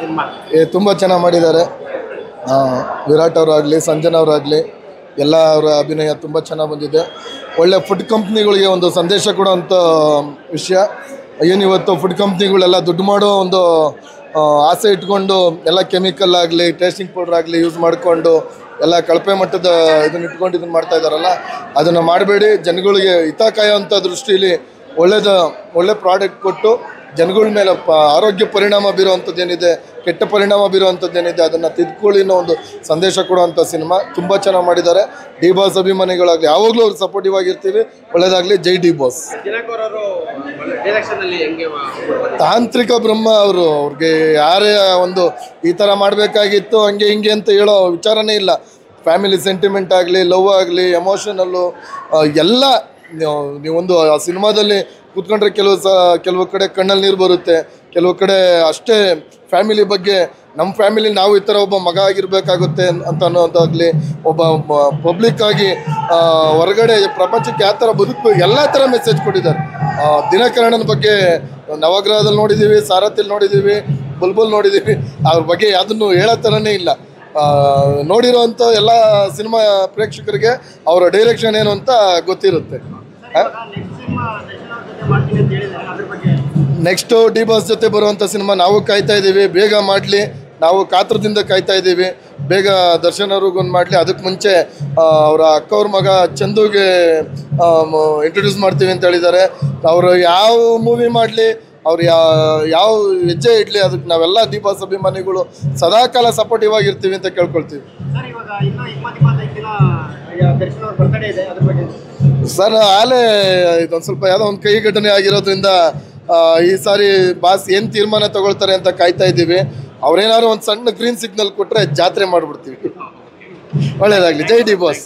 Cinema? ತುಂಬ ಚೆನ್ನಾಗಿ ಮಾಡಿದ್ದಾರೆ. ವಿರಾಟ್ ಅವರಾಗಲಿ, ಸಂಜನಾ ಅವರಾಗಲಿ, ಎಲ್ಲ ಅವರ ಅಭಿನಯ ತುಂಬ ಚೆನ್ನಾಗಿ ಬಂದಿದೆ. ಒಳ್ಳೆ ಫುಡ್ ಕಂಪ್ನಿಗಳಿಗೆ ಒಂದು ಸಂದೇಶ ಕೊಡೋವಂಥ ವಿಷಯ. ಏನಿವತ್ತು ಫುಡ್ ಕಂಪ್ನಿಗಳೆಲ್ಲ ದುಡ್ಡು ಮಾಡೋ ಒಂದು ಆಸೆ ಇಟ್ಕೊಂಡು ಎಲ್ಲ ಕೆಮಿಕಲ್ ಆಗಲಿ, ಟೇಸ್ಟಿಂಗ್ ಪೌಡ್ರ್ ಆಗಲಿ ಯೂಸ್ ಮಾಡಿಕೊಂಡು ಎಲ್ಲ ಕಳಪೆ ಮಟ್ಟದ ಇದನ್ನು ಇಟ್ಕೊಂಡು ಇದನ್ನು ಮಾಡ್ತಾ ಇದ್ದಾರಲ್ಲ, ಅದನ್ನು ಮಾಡಬೇಡಿ. ಜನಗಳಿಗೆ ಹಿತ ಕಾಯೋವಂಥ ದೃಷ್ಟಿಯಲ್ಲಿ ಒಳ್ಳೆ ಪ್ರಾಡಕ್ಟ್ ಕೊಟ್ಟು ಜನಗಳ ಮೇಲೆ ಆರೋಗ್ಯ ಪರಿಣಾಮ ಬೀರುವಂಥದ್ದೇನಿದೆ, ಕೆಟ್ಟ ಪರಿಣಾಮ ಬೀರುವಂಥದ್ದೇನಿದೆ ಅದನ್ನು ತಿದ್ಕೊಳ್ಳಿ ಅನ್ನೋ ಒಂದು ಸಂದೇಶ ಕೊಡುವಂಥ ಸಿನಿಮಾ. ತುಂಬ ಚೆನ್ನಾಗಿ ಮಾಡಿದ್ದಾರೆ. ಡಿ ಬಾಸ್ ಅಭಿಮಾನಿಗಳಾಗಲಿ ಯಾವಾಗಲೂ ಅವ್ರು ಸಪೋರ್ಟಿವ್ ಆಗಿರ್ತೀವಿ. ಒಳ್ಳೆಯದಾಗಲಿ. ಜೈ ಡಿ ಬಾಸ್. ತಾಂತ್ರಿಕ ಬ್ರಹ್ಮ ಅವ್ರಿಗೆ ಯಾರೇ ಒಂದು ಈ ಥರ ಮಾಡಬೇಕಾಗಿತ್ತು ಹಂಗೆ ಹಿಂಗೆ ಅಂತ ಹೇಳೋ ವಿಚಾರನೇ ಇಲ್ಲ. ಫ್ಯಾಮಿಲಿ ಸೆಂಟಿಮೆಂಟ್ ಆಗಲಿ, ಲವ್ ಆಗಲಿ, ಎಮೋಷನಲ್ಲು ಎಲ್ಲ ನೀವೊಂದು ಆ ಸಿನಿಮಾದಲ್ಲಿ ಕೂತ್ಕೊಂಡ್ರೆ ಕೆಲವು ಕಡೆ ಕಣ್ಣಲ್ಲಿ ನೀರು ಬರುತ್ತೆ, ಕೆಲವು ಕಡೆ ಅಷ್ಟೇ ಫ್ಯಾಮಿಲಿ ಬಗ್ಗೆ, ನಮ್ಮ ಫ್ಯಾಮಿಲಿ ನಾವು ಈ ಥರ ಒಬ್ಬ ಮಗ ಆಗಿರಬೇಕಾಗುತ್ತೆ ಅಂತ ಅನ್ನೋದಾಗಲಿ, ಒಬ್ಬ ಪಬ್ಲಿಕ್ ಆಗಿ ಹೊರಗಡೆ ಪ್ರಪಂಚಕ್ಕೆ ಯಾವ ಥರ ಬದುಕಬೇಕು ಎಲ್ಲ ಥರ ಮೆಸೇಜ್ ಕೊಟ್ಟಿದ್ದಾರೆ. ದಿನಕರಣನ ಬಗ್ಗೆ ನವಗ್ರಹದಲ್ಲಿ ನೋಡಿದ್ದೀವಿ, ಸಾರಥಿಯಲ್ಲಿ ನೋಡಿದ್ದೀವಿ, ಬುಲ್ಬುಲ್ ನೋಡಿದ್ದೀವಿ. ಅವ್ರ ಬಗ್ಗೆ ಯಾವುದನ್ನು ಹೇಳೋ ಥರನೇ ಇಲ್ಲ. ನೋಡಿರೋವಂಥ ಎಲ್ಲ ಸಿನಿಮಾ ಪ್ರೇಕ್ಷಕರಿಗೆ ಅವರ ಡೈರೆಕ್ಷನ್ ಏನು ಅಂತ ಗೊತ್ತಿರುತ್ತೆ. ನೆಕ್ಸ್ಟು ಡಿ ಬಾಸ್ ಜೊತೆ ಬರುವಂಥ ಸಿನಿಮಾ ನಾವು ಕಾಯ್ತಾ ಇದ್ದೀವಿ. ಬೇಗ ಮಾಡಲಿ, ನಾವು ಕಾತ್ರದಿಂದ ಕಾಯ್ತಾ ಇದ್ದೀವಿ. ಬೇಗ ದರ್ಶನ್ ಅವ್ರಿಗೊಂದು ಮಾಡಲಿ. ಅದಕ್ಕೆ ಮುಂಚೆ ಅವರ ಅಕ್ಕವ್ರ ಮಗ ಚಂದುಗೆ ಇಂಟ್ರೊಡ್ಯೂಸ್ ಮಾಡ್ತೀವಿ ಅಂತ ಹೇಳಿದ್ದಾರೆ. ಅವರು ಯಾವ ಮೂವಿ ಮಾಡಲಿ, ಅವ್ರು ಯಾವ ಹೆಜ್ಜೆ ಇಡಲಿ, ಅದಕ್ಕೆ ನಾವೆಲ್ಲ ಡಿ ಬಾಸ್ ಅಭಿಮಾನಿಗಳು ಸದಾಕಾಲ ಸಪೋರ್ಟಿವ್ ಆಗಿರ್ತೀವಿ ಅಂತ ಕೇಳ್ಕೊಳ್ತೀವಿ. ಸರ್ ಆಲೇ ಇದೊಂದು ಸ್ವಲ್ಪ ಯಾವುದೋ ಒಂದು ಕೈ ಘಟನೆ ಆಗಿರೋದ್ರಿಂದ ಈ ಸಾರಿ ಬಾಸ್ ಏನು ತೀರ್ಮಾನ ತಗೊಳ್ತಾರೆ ಅಂತ ಕಾಯ್ತಾ ಇದ್ದೀವಿ. ಅವ್ರೇನಾದ್ರು ಒಂದು ಸಣ್ಣ ಗ್ರೀನ್ ಸಿಗ್ನಲ್ ಕೊಟ್ಟರೆ ಜಾತ್ರೆ ಮಾಡಿಬಿಡ್ತೀವಿ. ಒಳ್ಳೆಯದಾಗಲಿ. ಜೈ ಡಿ ಬಾಸ್.